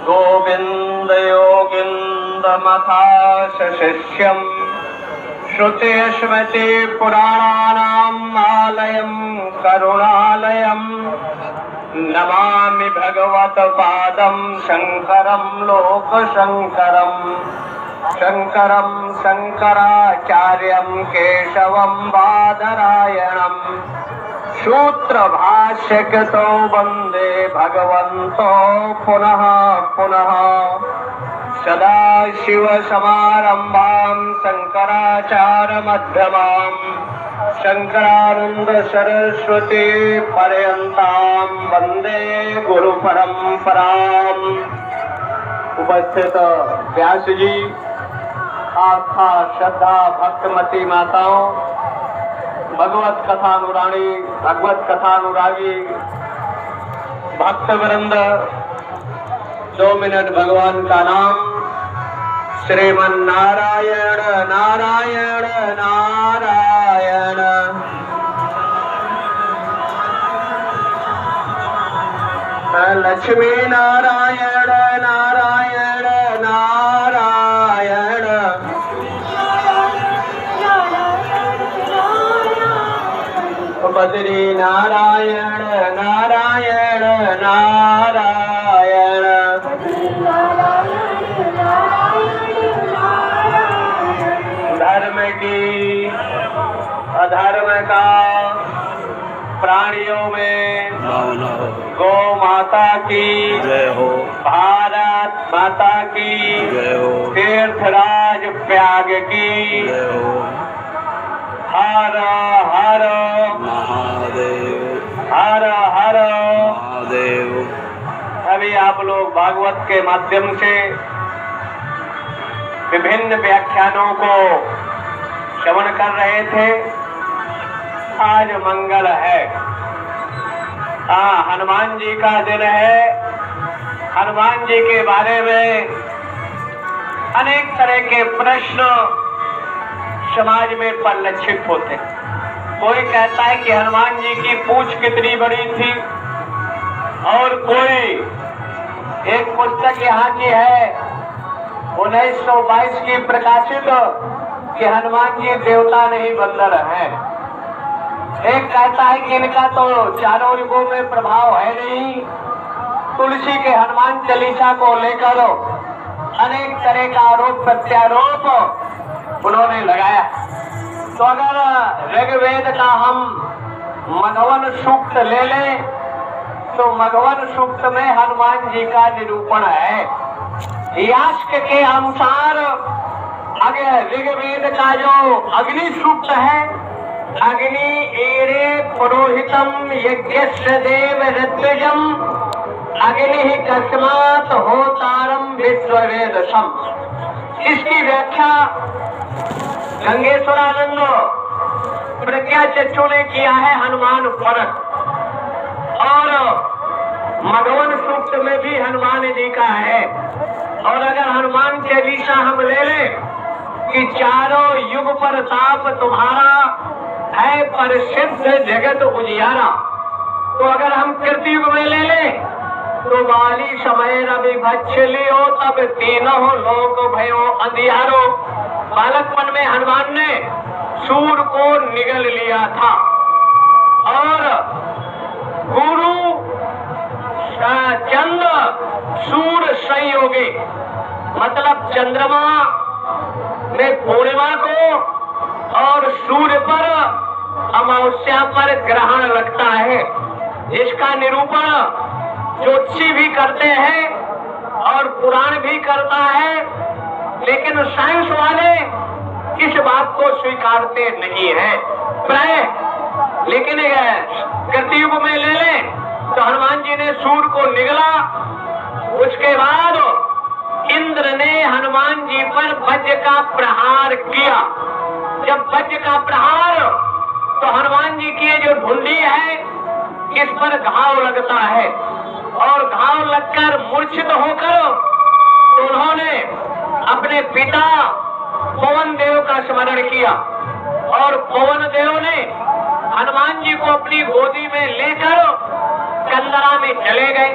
गोविंद योगिंदमथाश शिष्यम् श्रुति स्मृति पुराणानाम् आलयम् करुणालयम् नमामि भगवत्पादम् शंकरम् लोकशंकरम् शंकरम् शंकराचार्यम् केशवम् बादरायणम् सूत्र भाष्यकृतो वंदे भगवन्तो पुनः पुनः सदा शिव समारंभाम् शंकराचार्य मध्यमाम् शंकरानंद सरस्वती पर्यंताम् वंदे गुरु परंपराम्। उपस्थित व्यास जी, आस्था श्रद्धा भक्तमती माताओं, भगवत कथानुराणी भगवत कथानुरागी भक्त वृंद, 2 मिनट भगवान का नाम श्रीमन नारायण नारायण नारायण। लक्ष्मी नारायण नारायण नारायण। बद्री नारायण नारायण नारायण। धर्म की अधर्म का प्राणियों में गौ माता की जय हो, भारत माता की जय हो, तीर्थराज प्रयाग की जय हो। हर हर महादेव, हर हर महादेव। अभी आप लोग भागवत के माध्यम से विभिन्न व्याख्यानों को श्रवण कर रहे थे। आज मंगल है, हनुमान जी का दिन है। हनुमान जी के बारे में अनेक तरह के प्रश्न समाज में परिलक्षित होते हैं। कोई कहता है कि हनुमान जी की पूंछ कितनी बड़ी थी, और कोई एक पुस्तक यहाँ की है 1922 की प्रकाशित कि हनुमान जी देवता नहीं बंदर हैं। एक कहता है कि इनका तो चारों युगों में प्रभाव है नहीं। तुलसी के हनुमान चालीसा को लेकर अनेक तरह का आरोप प्रत्यारोप उन्होंने लगाया। तो अगर ऋग्वेद का हम मघवन सूक्त ले लें तो मघवन सूक्त में हनुमान जी का निरूपण है। यास्क के अनुसार अगर ऋग्वेद का जो अग्नि सूक्त है, अग्नि एरे पुरोहितम यज्ञस्य देव ऋत्विजम अग्नि कस्मात् होतारम विश्ववेदसम। इसकी व्याख्या गंगेश्वरानंद प्रज्ञा चक्षु ने किया है हनुमान फरक, और मघवन सूक्त में भी हनुमान जी का है। और अगर हनुमान चालीसा हम ले लें कि चारों युग पर ताप तुम्हारा है प्रसिद्ध जगत उजियारा, तो अगर हम कृतयुग में ले लें तो वाली समय रवि भक्षलियो तब तीनों लोक भयो अंधियारो। बालकपन में हनुमान ने सूर को निगल लिया था, और गुरु चंद्र सूर संयोगी, मतलब चंद्रमा में पूर्णिमा को और सूर्य पर अमावस्या पर ग्रहण लगता है। इसका निरूपण ज्योतिषी भी करते हैं और पुराण भी करता है, लेकिन साइंस वाले इस बात को स्वीकारते नहीं है प्राय। लेकिन कृतयुग में ले लें तो हनुमान जी ने सूर्य को निगला। उसके बाद इंद्र ने हनुमान जी पर वज्र का प्रहार किया। जब वज्र का प्रहार, तो हनुमान जी की जो ढूंढी है इस पर घाव लगता है, और घाव लगकर मूर्छित होकर तो उन्होंने अपने पिता पवन देव का स्मरण किया, और पवन देव ने हनुमान जी को अपनी गोदी में लेकर कंदरा में चले गए।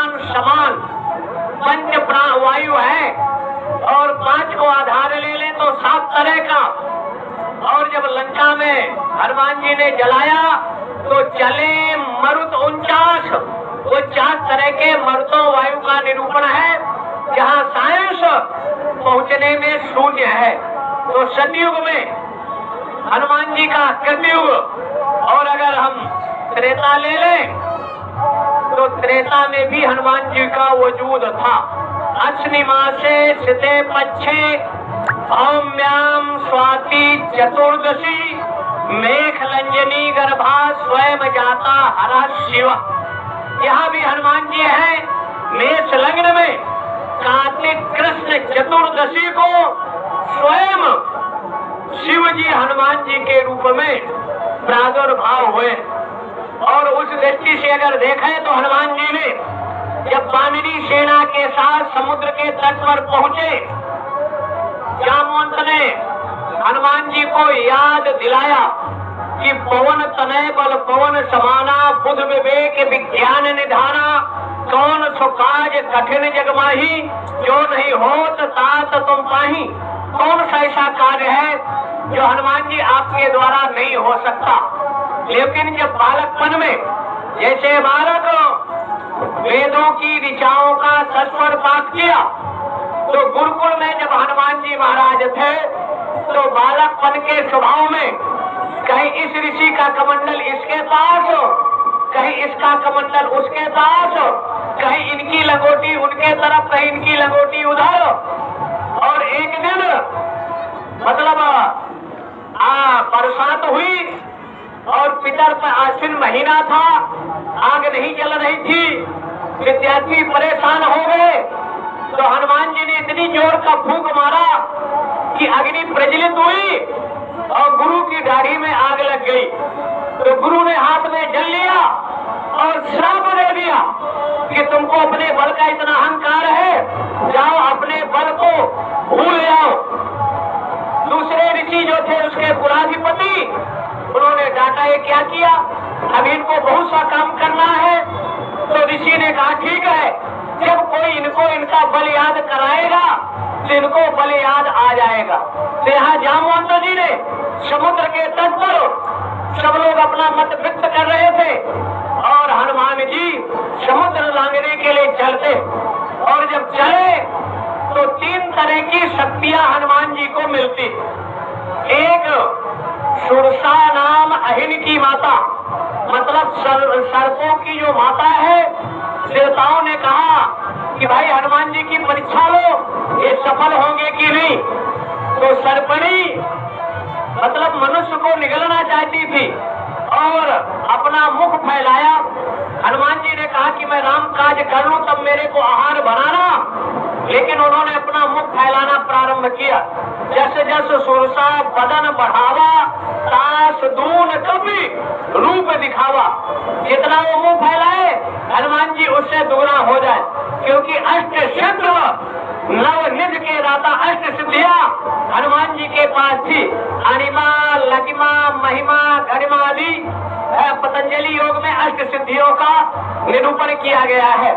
प्राण समान पंच प्राण वायु है, और 5 को आधार ले ले तो 7 तरह का। और जब लंका में हनुमान जी ने जलाया तो जले मरुत 49, वो 4 तरह के मरुतों वायु का निरूपण है, जहाँ साइंस पहुँचने में शून्य है। तो सतयुग में हनुमान जी का कृतयुग, और अगर हम त्रेता ले लें तो त्रेता में भी हनुमान जी का वजूद था। अश्विनी मासे सिते पक्षे भौम्याम स्वाति चतुर्दशी मेघलंजनी गर्भा स्वयं जाता हरा शिव। यहाँ भी हनुमान जी हैं। मेष लग्न में कार्तिक कृष्ण चतुर्दशी को स्वयं शिव जी हनुमान जी के रूप में प्रादुर्भाव हुए। और उस दृष्टि से अगर देखें तो हनुमान जी ने जब वानरी सेना के साथ समुद्र के तट पर पहुंचे, जामवंत ने हनुमान जी को याद दिलाया कि पवन तनय बल पवन समाना बुध विवेक विज्ञान निधाना कौन सुकाज कठिन जगमाही जो नहीं होत तात तुम पाही। कौन सा ऐसा कार्य है जो हनुमान जी आपके द्वारा नहीं हो सकता। लेकिन जब बालकपन में जैसे बालक वेदों की ऋचाओं का सस्वर पाठ किया, तो गुरुकुल में जब हनुमान जी महाराज थे तो बालकपन के स्वभाव में कहीं इस ऋषि का कमंडल इसके पास, कहीं इसका कमंडल उसके पास, कहीं इनकी लंगोटी उनके तरफ, कहीं इनकी लंगोटी उधर। और एक दिन मतलब बरसात हुई और पितर पर आश्विन महीना था, आग नहीं जल रही थी, विद्यार्थी परेशान हो गए। तो हनुमान जी ने इतनी जोर का फूंक मारा कि अग्नि प्रज्वलित हुई और गुरु की दाढ़ी में आग लग गई। तो गुरु ने हाथ में जल लिया और श्राप दे दिया कि तुमको अपने बल का इतना अहंकार है, जाओ अपने बल को भूल जाओ। दूसरे ऋषि जो थे उसके कुलाधिपति, उन्होंने डांटा, ये क्या किया, अब इनको बहुत सा काम करना है। तो ऋषि ने कहा ठीक है, जब कोई इनको इनका बल याद कराएगा तो इनको बल याद आ जाएगा। तो यहाँ जामवंत जी ने समुद्र के तट पर सब लोग अपना मत व्यक्त कर रहे थे और हनुमान जी समुद्र लांघने के लिए चलते। और जब चले तो 3 तरह की शक्तियां हनुमान जी को मिलती। एक सुरसा नाम अहिन की माता, मतलब सर्पों की जो माता है। देवताओं ने कहा कि भाई हनुमान जी की परीक्षा लो, ये सफल होंगे कि नहीं। तो सर्पणी मतलब मनुष्य को निगलना चाहती थी और अपना मुख फैलाया। हनुमान जी ने कहा कि मैं राम काज कर लूं तब मेरे को आहार बनाना, लेकिन उन्होंने अपना मुख फैलाना प्रारंभ किया। जैसे जैसे सुरसा बदन बढ़ावा, तास दून कभी रूप दिखावा। जितना वो मुंह फैलाए हनुमान जी उससे दुगना हो जाए, क्योंकि अष्ट सिद्ध नव निध के दाता अष्ट सिद्धियां हनुमान जी के पास थी। अणिमा, लगिमा, महिमा, गरिमा आदि पतंजलि योग में अष्ट सिद्धियों का निरूपण किया गया है।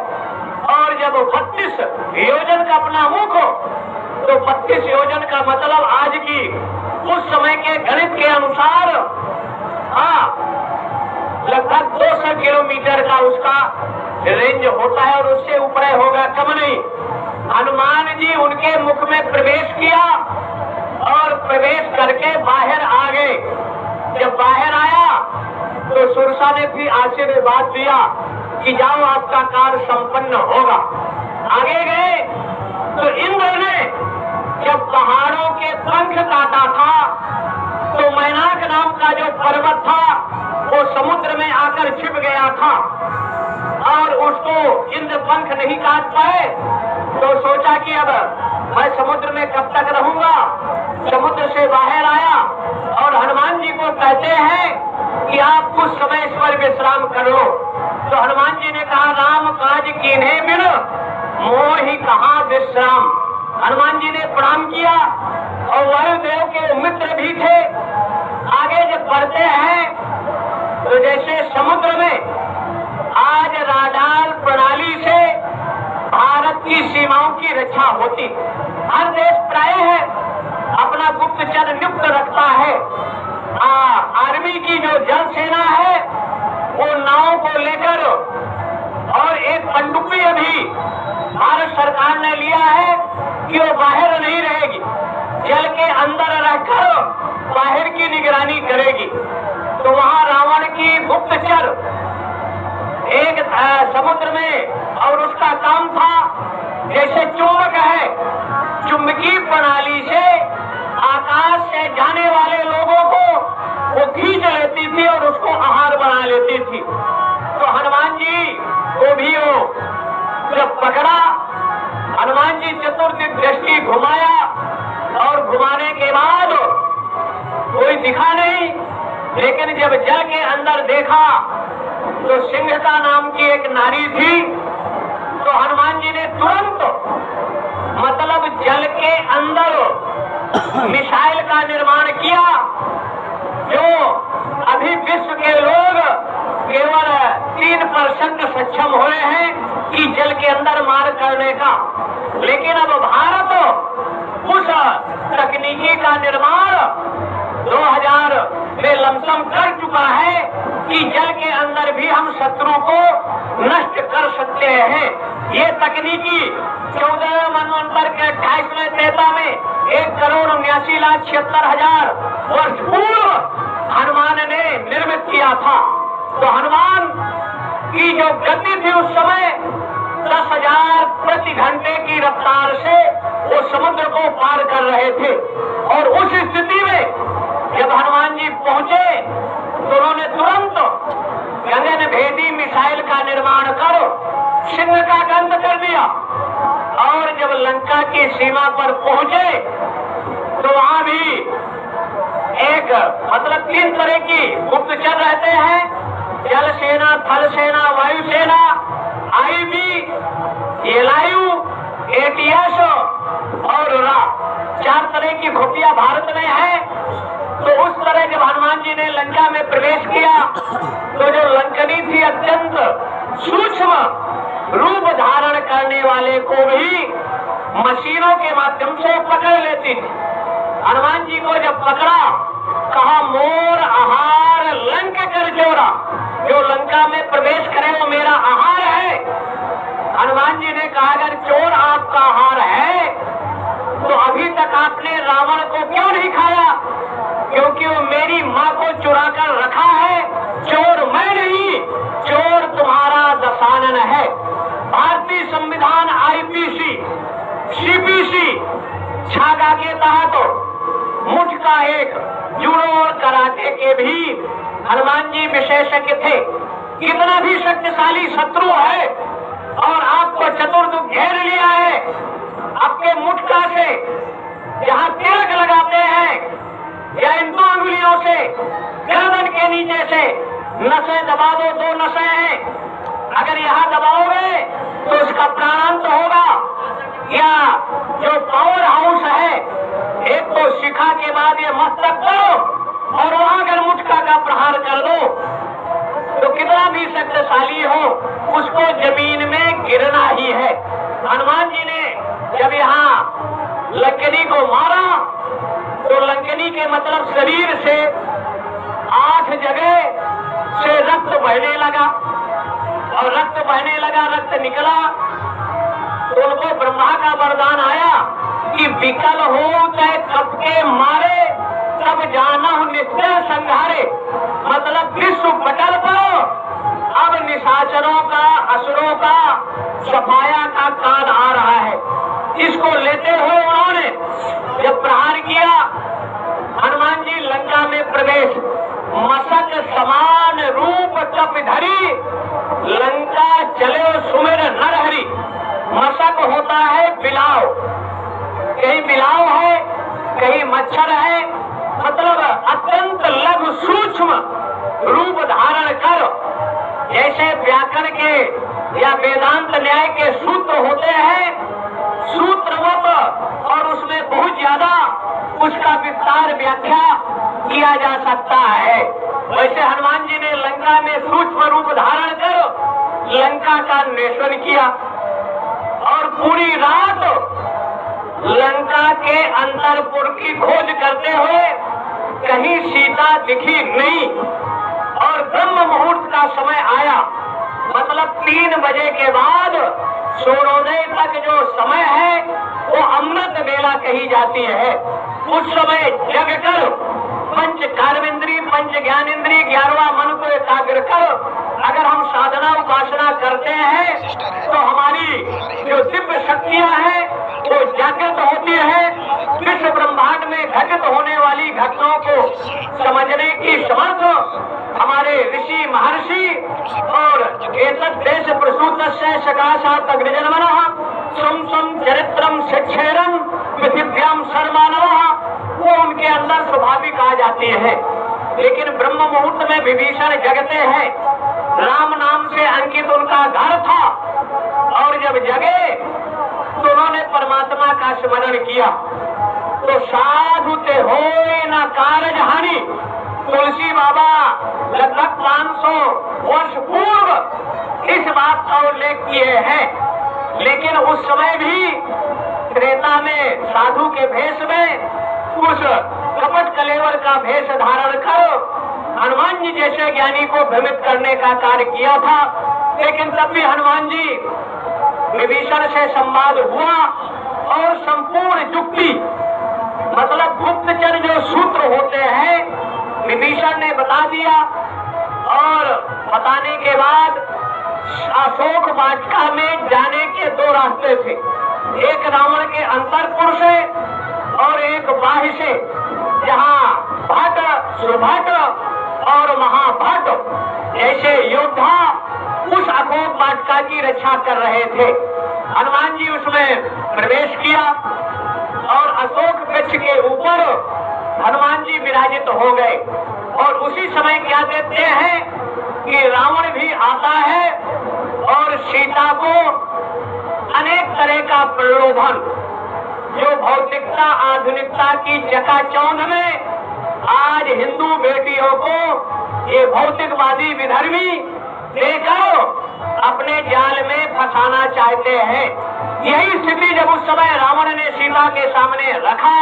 और जब 32 योजन का अपना मुख हो तो 32 योजन का मतलब आज की उस समय के गणित के अनुसार लगभग 200 किलोमीटर का उसका रेंज होता है और उससे ऊपर होगा कम नहीं। हनुमान जी उनके मुख में प्रवेश किया और प्रवेश करके बाहर आ गए। जब बाहर आया तो सुरसा ने भी आशीर्वाद दिया कि जाओ आपका कार्य संपन्न होगा। आगे गए तो इंद्र ने जब पहाड़ों के पंख काटा था तो मैनाक नाम का जो पर्वत था वो समुद्र में आकर छिप गया था और उसको इंद्र पंख नहीं काट पाए। तो सोचा कि अब मैं समुद्र में कब तक रहूंगा। समुद्र से बाहर आया और हनुमान जी को कहते हैं कि आप कुछ समय इस पर विश्राम कर लो। तो हनुमान जी ने कहा राम काज कीन्हे बिन मोहि कहाँ विश्राम। हनुमान जी ने प्रणाम किया और वायुदेव के मित्र भी थे। आगे जब बढ़ते हैं तो जैसे समुद्र में आज राडार प्रणाली से की सीमाओं की रक्षा होती। हर देश प्रायः अपना गुप्तचर नियुक्त रखता है। आर्मी की जो जल सेना है वो नाव को लेकर, और एक पनडुब्बी अभी भारत सरकार ने लिया है कि वो बाहर नहीं रहेगी, जल के अंदर रहकर बाहर की निगरानी करेगी। तो वहाँ रावण की गुप्तचर एक समुद्र में, और उसका काम था जैसे चुंबक है, चुंबकीय प्रणाली से आकाश से जाने वाले लोगों को वो खींच लेती थी और उसको आहार बना लेती थी। तो हनुमान जी को भी वो जब पकड़ा, हनुमान जी चतुर्दिक दृष्टि घुमाया और घुमाने के बाद कोई दिखा नहीं, लेकिन जब जल के अंदर देखा तो सिंहता नाम की एक नारी थी। तो हनुमान जी ने तुरंत मतलब जल के अंदर मिसाइल का निर्माण किया, जो अभी विश्व के लोग केवल 3% सक्षम हुए हैं कि जल के अंदर मार करने का। लेकिन अब भारत उस तकनीकी का निर्माण 2000 में लमसम कर चुका है कि जल के अंदर भी हम शत्रु को नष्ट कर सकते हैं। ये तकनीकी 14 मनवंतर के 28वें त्रेता में 1,79,76,000 वर्ष पूर्व हनुमान ने निर्मित किया था। तो हनुमान की जो गति थी उस समय 10,000 प्रति घंटे की रफ्तार से वो समुद्र को पार कर रहे थे। और उस स्थिति में जब हनुमान जी पहुंचे तो उन्होंने तुरंत गगन भेदी मिसाइल का निर्माण कर सिंह का अंत कर दिया। और जब लंका की सीमा पर पहुंचे तो वहां भी एक मतलब 3 तरह की गुप्तचर रहते हैं, जल सेना, थल सेना, वायु सेना, आईबी, एलआईयू, एटीएस और रा, 4 तरह की खुफिया भारत में है। तो उस तरह जब हनुमान जी ने लंका में प्रवेश किया तो जो लंकनी थी अत्यंत सूक्ष्म रूप धारण करने वाले को भी मशीनों के माध्यम से पकड़ लेती थी। हनुमान जी को जब पकड़ा, कहा मोर आहार लंक कर जोरा, जो लंका में प्रवेश करे वो मेरा आहार है। हनुमान जी ने कहा अगर चोर आपका आहार है तो अभी तक आपने रावण को क्यों नहीं खाया? क्योंकि वो मेरी माँ को चुरा कर रखा है। चोर मैं नहीं, चोर तुम्हारा दशानन है। भारतीय संविधान आईपीसी, सीपीसी, छागा के तहत मुठ का एक जूडो और कराटे के भी हनुमान जी विशेषज्ञ थे। कितना भी शक्तिशाली शत्रु है और आपको चतुर्दुग घेर लिया है, आपके मुठका से जहाँ तिलक लगाते हैं या इन 2 अंगुलियों से गर्दन के नीचे से नसें दबा दो, 2 नसें हैं, अगर यहाँ दबाओगे तो उसका प्राणांत होगा। या जो पावर हाउस है, एक तो शिखा के बाद ये मस्तक करो और वहां अगर मुठका का प्रहार कर दो तो कितना भी शक्तिशाली हो उसको जमीन में गिरना ही है। हनुमान जी ने जब यहाँ लंकनी को मारा तो लंकनी के मतलब शरीर से 8 जगह से रक्त बहने लगा, और रक्त बहने लगा, रक्त निकला तो उनको ब्रह्मा का वरदान आया कि विकल हो चाहे कब के मारे तब जाना हो निश्चय संघारे। मतलब विश्व पटल पर अब निशाचरों का, असुरों का सफाया का काल आ रहा है। इसको लेते हुए उन्होंने जब प्रहार किया, हनुमान जी लंका में प्रवेश, मसक समान रूप कप धरी, लंका चले सुमिर नरहरि। मसक होता है बिलाव, कहीं बिलाव है, कहीं मच्छर है, मतलब अत्यंत लघु सूक्ष्म रूप धारण कर, जैसे व्याकरण के या वेदांत न्याय के सूत्र होते हैं, सूत्रवत, और उसमें बहुत ज्यादा उसका विस्तार व्याख्या किया जा सकता है। वैसे हनुमान जी ने लंका में सूक्ष्म रूप धारण कर लंका का अन्वेषण किया और पूरी रात लंका के अंतरपुर की खोज करते हुए कहीं सीता दिखी नहीं। और ब्रह्म मुहूर्त का समय आया, मतलब 3 बजे के बाद सूर्योदय तक जो समय है वो अमृत बेला कही जाती है। उस समय जगकर पंच कर्मेंद्री, पंच ज्ञानेंद्री, 11वां मन को एकाग्र कर अगर हम साधना उपासना करते हैं तो हमारी जो दिव्य शक्तियां हैं वो जागृत होती है। विश्व ब्रह्मांड में घटित होने वाली घटनाओं को समझने की समर्थ हमारे ऋषि महर्षि और एतत् देश प्रसूतस्य सकाशात् अग्निजन्मनः स्वं स्वं चरित्रम शिक्षेरम पृथिव्याम सर्वमानवः, वो उनके अंदर स्वाभाविक आ जाती है। लेकिन ब्रह्म मुहूर्त में विभीषण जगते हैं। राम नाम से अंकित उनका घर था और जब जगे तो उन्होंने परमात्मा का स्मरण किया। तो साधु ते होए न कारज हानि, तुलसी बाबा लगभग 500 वर्ष पूर्व इस बात का उल्लेख किए हैं। लेकिन उस समय भी त्रेता में साधु के भेष में उस कपट कलेवर का भेष धारण कर हनुमान जी जैसे ज्ञानी को भ्रमित करने का कार्य किया था। लेकिन तब भी हनुमान जी विभीषण से संवाद हुआ और संपूर्ण युक्ति, मतलब गुप्तचर जो सूत्र होते हैं, विभीषण ने बता दिया। और बताने के बाद अशोक वाटिका में जाने के 2 रास्ते थे, एक रावण के अंतरपुर से और एक बाह्य से, जहाँ भट्ट, सुभट और महाभट्ट ऐसे योद्धा उस अशोक वाटिका की रक्षा कर रहे थे। हनुमान जी उसमें प्रवेश किया और अशोक वृक्ष के ऊपर हनुमान जी विराजित हो गए। और उसी समय क्या कहते हैं कि रावण भी आता है और सीता को अनेक तरह का प्रलोभन, जो भौतिकता आधुनिकता की चकाचौंध में आज हिंदू बेटियों को ये भौतिकवादी विधर्मी लेकर अपने जाल में फंसाना चाहते हैं। यही स्थिति जब उस समय रावण ने सीता के सामने रखा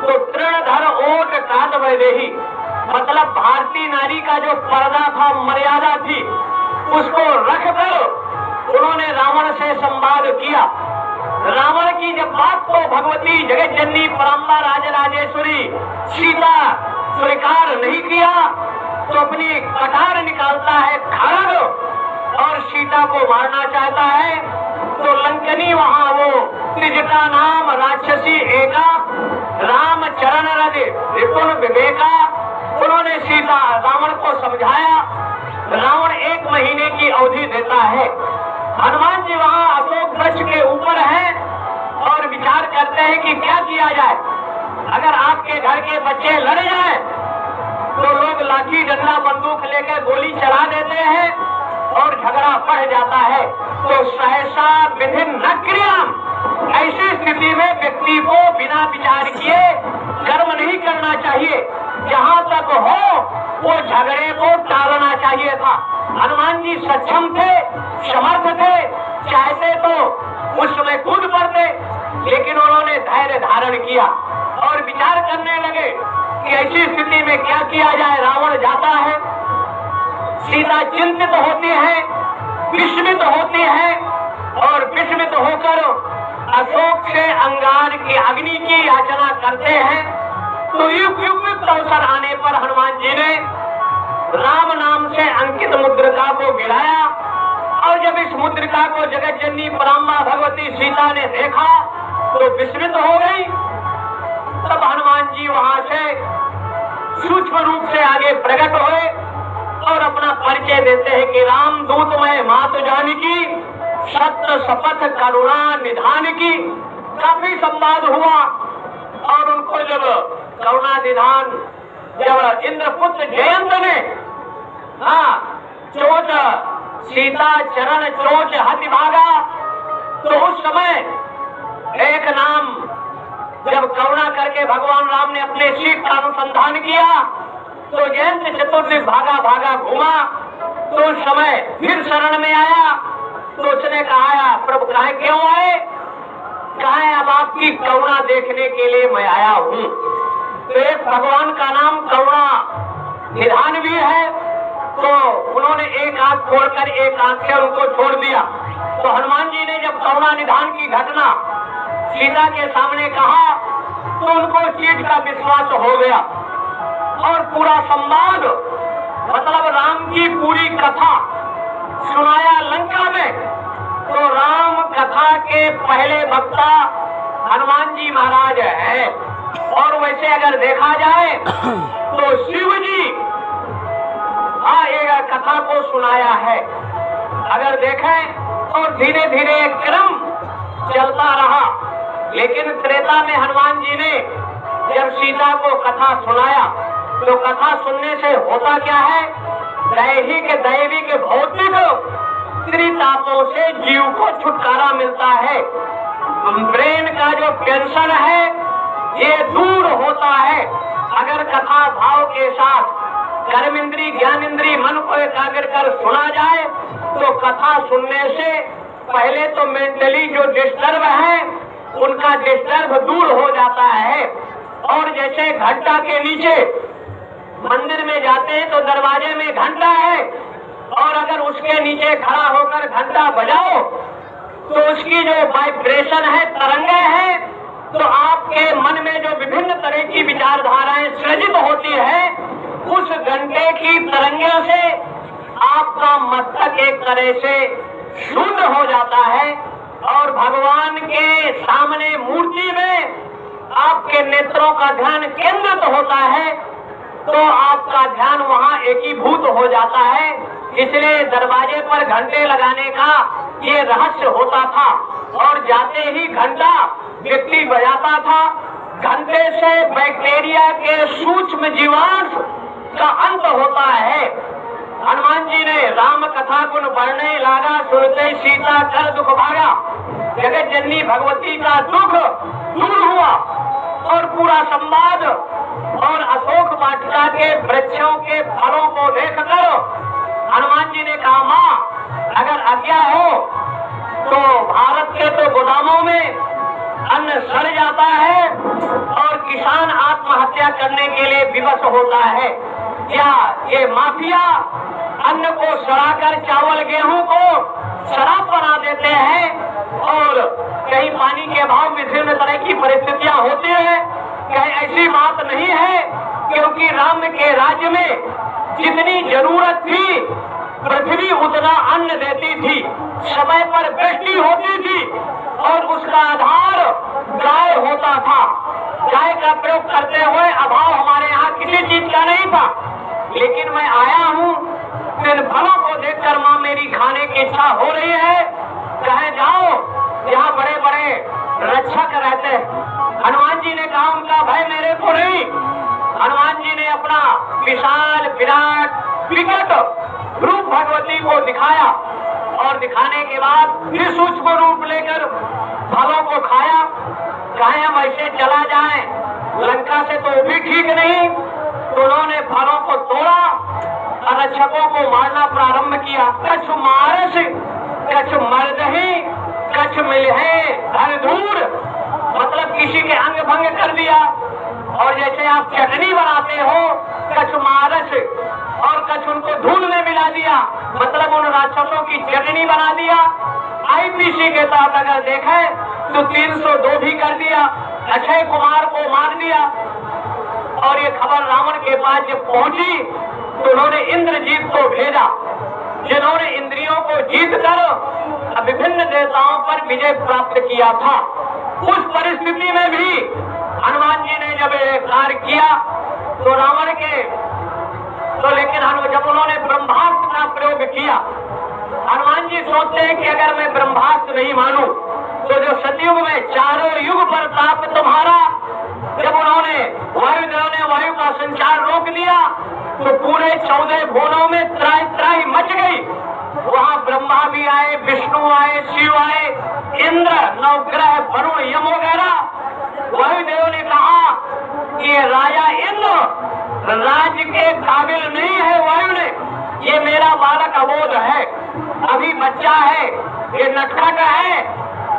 तो तृणधर ओट काट वैदेही, मतलब भारतीय नारी का जो पर्दा था, मर्यादा थी, उसको रखकर उन्होंने रावण से संवाद किया। रावण की जब बात को भगवती जगत जननी पराम्बा राजराजेश्वरी सीता स्वीकार नहीं किया तो अपनी कटार निकालता है खड़ग और सीता को मारना चाहता है। तो लंकनी वहाँ वो त्रिजटा नाम राक्षसी एका राम चरण रज विपुल विवेका, उन्होंने सीता रावण को समझाया। रावण 1 महीने की अवधि देता है। हनुमान जी वहाँ अशोक वृक्ष के ऊपर हैं और विचार करते हैं कि क्या किया जाए। अगर आपके घर के बच्चे लड़ जाए तो लोग लाठी डंडा बंदूक लेकर गोली चला देते हैं और झगड़ा बढ़ जाता है। तो सहसा विधि न क्रियाम, ऐसी स्थिति में व्यक्ति को बिना विचार किए कर्म नहीं करना चाहिए। जहाँ तक हो वो झगड़े को टालना चाहिए था। हनुमान जी सक्षम थे, समर्थ थे, चाहते तो उस समय कूद पड़ते, लेकिन उन्होंने धैर्य धारण किया और विचार करने लगे कि ऐसी स्थिति में क्या किया जाए। रावण जाता है, सीता चिंतित होती है, विस्मित होती है और विस्मित होकर अशोक से अंगार की अग्नि की याचना करते हैं। तो उपयुक्त अवसर आने पर हनुमान जी ने राम नाम से अंकित मुद्रिका को गिराया और जब इस मुद्रिका को जगत जननी पराम्बा भगवती सीता ने देखा तो विस्मित हो गई। तब हनुमान जी वहां से सूक्ष्म रूप से आगे प्रकट हुए और अपना परिचय देते हैं कि राम दूत मैं मातु जानकी, सत्य शपथ करुणा निधान की। काफी संवाद हुआ और उनको जब करुणा निधान, जब इंद्रपुत्र जयंत ने चोट सीता चरण चोट हति भागा, तो उस समय एक नाम जब करुणा करके भगवान राम ने अपने सीख का अनुसंधान किया तो जयंत चतुर्दिक भागा भागा घूमा, तो उस समय फिर शरण में आया। तो उसने कहा, प्रभु कहा क्यों आए? कहा अब आपकी करुणा देखने के लिए मैं आया हूँ। तो एक भगवान का नाम करुणा निधान भी है। तो उन्होंने एक आंख छोड़कर एक आंख से उनको छोड़ दिया। तो हनुमान जी ने जब करुणा निधान की घटना सीता के सामने कहा तो उनको इस चीज का विश्वास हो गया और पूरा संवाद मतलब राम की पूरी कथा सुनाया लंका में। तो राम कथा के पहले वक्ता हनुमान जी महाराज है। और वैसे अगर देखा जाए तो शिव जी एक कथा को सुनाया है। अगर देखें और धीरे धीरे क्रम चलता रहा, लेकिन त्रेता में हनुमान जी ने जब सीता को कथा सुनाया तो कथा सुनने से होता क्या है, दैविक भौतिक त्रितापों से जीव को छुटकारा मिलता है। ब्रेन का जो टेंशन है ये दूर होता है अगर कथा भाव के साथ कर्म इंद्री ज्ञान इंद्री मन को एकाग्र कर सुना जाए। तो कथा सुनने से पहले तो मेंटली जो डिस्टर्ब है उनका डिस्टर्ब दूर हो जाता है। और जैसे घंटा के नीचे मंदिर में जाते हैं तो दरवाजे में घंटा है, और अगर उसके नीचे खड़ा होकर घंटा बजाओ तो उसकी जो वाइब्रेशन है, तरंगे हैं, तो आपके मन में जो विभिन्न तरह की विचारधाराएं सृजित होती है, उस घंटे की तरंगों से आपका मस्तक एक तरह से शुद्ध हो जाता है और भगवान के सामने मूर्ति में आपके नेत्रों का ध्यान केंद्रित होता है। तो आपका ध्यान वहाँ एकीभूत हो जाता है। इसलिए दरवाजे पर घंटे लगाने का ये रहस्य होता था। और जाते ही घंटा व्यक्ति बजाता था। घंटे से बैक्टीरिया के सूक्ष्म जीवाणु का अंत होता है। हनुमान जी ने राम कथा गुण बढ़ने लागा, सुनते सीता कर दुख भागा। जगत जननी भगवती का दुख दूर हुआ और पूरा संवाद और अशोक वाटिका के वृक्षों के फलों को देखकर हनुमान जी ने कहा, माँ अगर आज्ञा हो तो भारत के तो गोदामों में अन्न सड़ जाता है और किसान आत्महत्या करने के लिए विवश होता है। क्या ये माफिया अन्न को सड़ाकर चावल गेहूं को शराब बना देते हैं और कहीं पानी के अभाव विभिन्न तरह की परिस्थितियां होती है? कहीं ऐसी बात नहीं है, क्योंकि राम के राज्य में जितनी जरूरत थी पृथ्वी उतना अन्न देती थी, समय पर वृष्टि होती थी और उसका आधार गाय होता था। गाय का प्रयोग करते हुए अभाव हमारे यहाँ किसी चीज का नहीं था। लेकिन मैं आया हूँ, इन फलों को देखकर माँ मेरी खाने की इच्छा हो रही है। कहे जाओ, यहाँ बड़े बड़े रक्षक रहते हैं। हनुमान जी ने कहा उनका भय मेरे को नहीं। हनुमान जी ने अपना विशाल विराट विकट रूप भगवती को दिखाया और दिखाने के बाद फिर सूक्ष्म रूप लेकर फलों को खाया। कहे हम ऐसे चला जाए लंका से तो भी ठीक नहीं। तो उन्होंने फलों को तोड़ा और रक्षकों को मारना प्रारंभ किया। कछ मारस कछ मर्दही कछ मिलहे धन धूर, मतलब किसी के अंग भंग कर दिया। और जैसे आप चटनी बनाते हो कछ मारस और कछ उनको धूल में मिला दिया, मतलब उन राक्षसों की चटनी बना दिया। आईपीसी के तहत अगर देखे तो 302 भी कर दिया। अक्षय कुमार को मार दिया। और ये खबर रावण के पास जब पहुंची तो उन्होंने इंद्रजीत को भेजा, जिन्होंने इंद्रियों को जीत कर विभिन्न देवताओं पर विजय प्राप्त किया था। उस परिस्थिति में भी हनुमान जी ने जब कार्य किया तो रावण के लेकिन जब उन्होंने ब्रह्मास्त्र का प्रयोग किया, हनुमान जी सोचते हैं कि अगर मैं ब्रह्मास्त्र नहीं मानूं तो जो सतयुग में चारों युग पर ताप तुम्हारा, जब उन्होंने वायुदेव ने वायु का संचार रोक दिया तो पूरे 14 भुवनों में त्राई त्राई मच गई। वहाँ ब्रह्मा भी आए, विष्णु आए, शिव आए, इंद्र, नवग्रह, वरुण, यम वगैरह। वायुदेव ने कहा कि राजा इंद्र राज्य के काबिल नहीं है वायु ने, ये मेरा बालक अबोध है, अभी बच्चा है, ये नटखट है,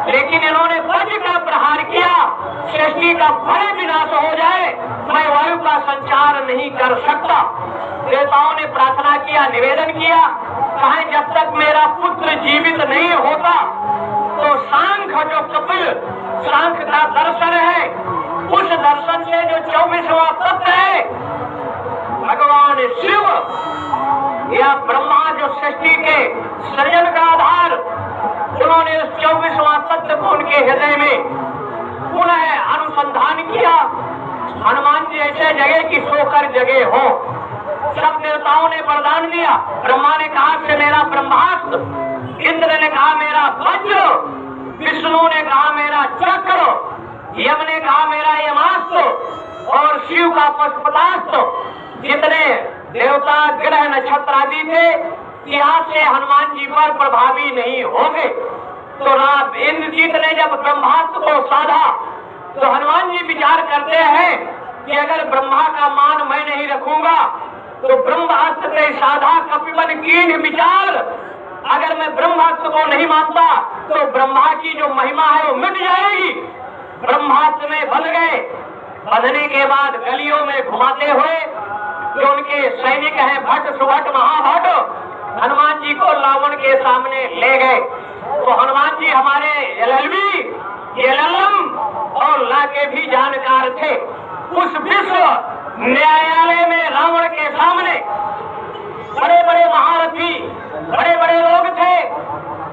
लेकिन इन्होंने वज्र का प्रहार किया, सृष्टि का बड़े विनाश हो जाए, मैं वायु का संचार नहीं कर सकता। देवताओं ने प्रार्थना किया, निवेदन किया, कहा जब तक मेरा पुत्र जीवित नहीं होता तो सांख जो कपिल सांख का दर्शन है, उस दर्शन से जो 24वां तत्व है भगवान शिव या ब्रह्मा जो सृष्टि के सृजन का आधार, उन्होंने उस 24वां तत्व को उनके हृदय में पुनः अनुसंधान किया। हनुमान जी ऐसे जगह की सोकर जगह हो। सब देवताओं ने वरदान दिया। ब्रह्मा ने कहा कि मेरा ब्रह्मास्त्र, इंद्र ने कहा मेरा वज्र, विष्णु ने कहा मेरा चक्र, यम ने कहा मेरा यमास्त्र और शिव का पशुपतास्त्र। जितने देवता ग्रह नक्षत्र आदि थे यहाँ से हनुमान जी पर प्रभावी नहीं होंगे। तो राम इंद्रजीत ने जब ब्रह्मास्त्र को साधा तो हनुमान जी विचार करते हैं कि अगर ब्रह्मा का मान मैं नहीं रखूंगा तो ब्रह्मास्त्र ने साधा कपिबन कीन विचार, अगर मैं ब्रह्मास्त्र को नहीं मानता तो ब्रह्मा की जो महिमा है वो मिट जाएगी। ब्रह्मास्त्र में बंध गए। बंधने के बाद गलियों में घुमाते हुए जो उनके सैनिक हैं भट्ट सुभट महाभट्ट, हनुमान जी को रावण के सामने ले गए। तो हनुमान जी हमारे एलएलबी, एलएलएम और ला के भी जानकार थे। उस विश्व न्यायालय में रावण के सामने बड़े बड़े महारथी, बड़े बड़े लोग थे।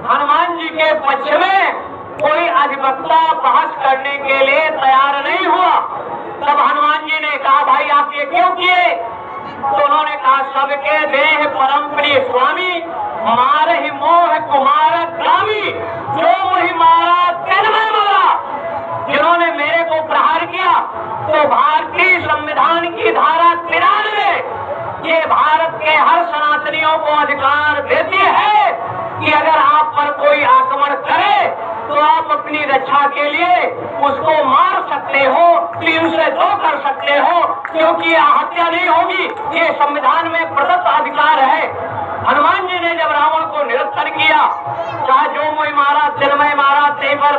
हनुमान जी के पक्ष में कोई अधिवक्ता बहस करने के लिए तैयार नहीं हुआ। तब हनुमान जी ने कहा भाई आप ये क्यों किए? तो उन्होंने कहा सबके देह परम प्रिय स्वामी, मार ही मोह कुमार गामी, जो मुहि मारा तेन मैं मारा। जिन्होंने मेरे को प्रहार किया तो भारतीय संविधान की धारा 93 ये भारत के हर सनातनियों को अधिकार देती है कि अगर आप पर कोई आक्रमण करे तो आप अपनी रक्षा के लिए उसको मार सकते हो, 3 से 2 कर सकते हो, क्योंकि हत्या नहीं होगी, ये संविधान में प्रदत्त अधिकार है। हनुमान जी ने जब रावण को निरस्तर किया, कहा जो मैं मारा तिन मैं मारा ते पर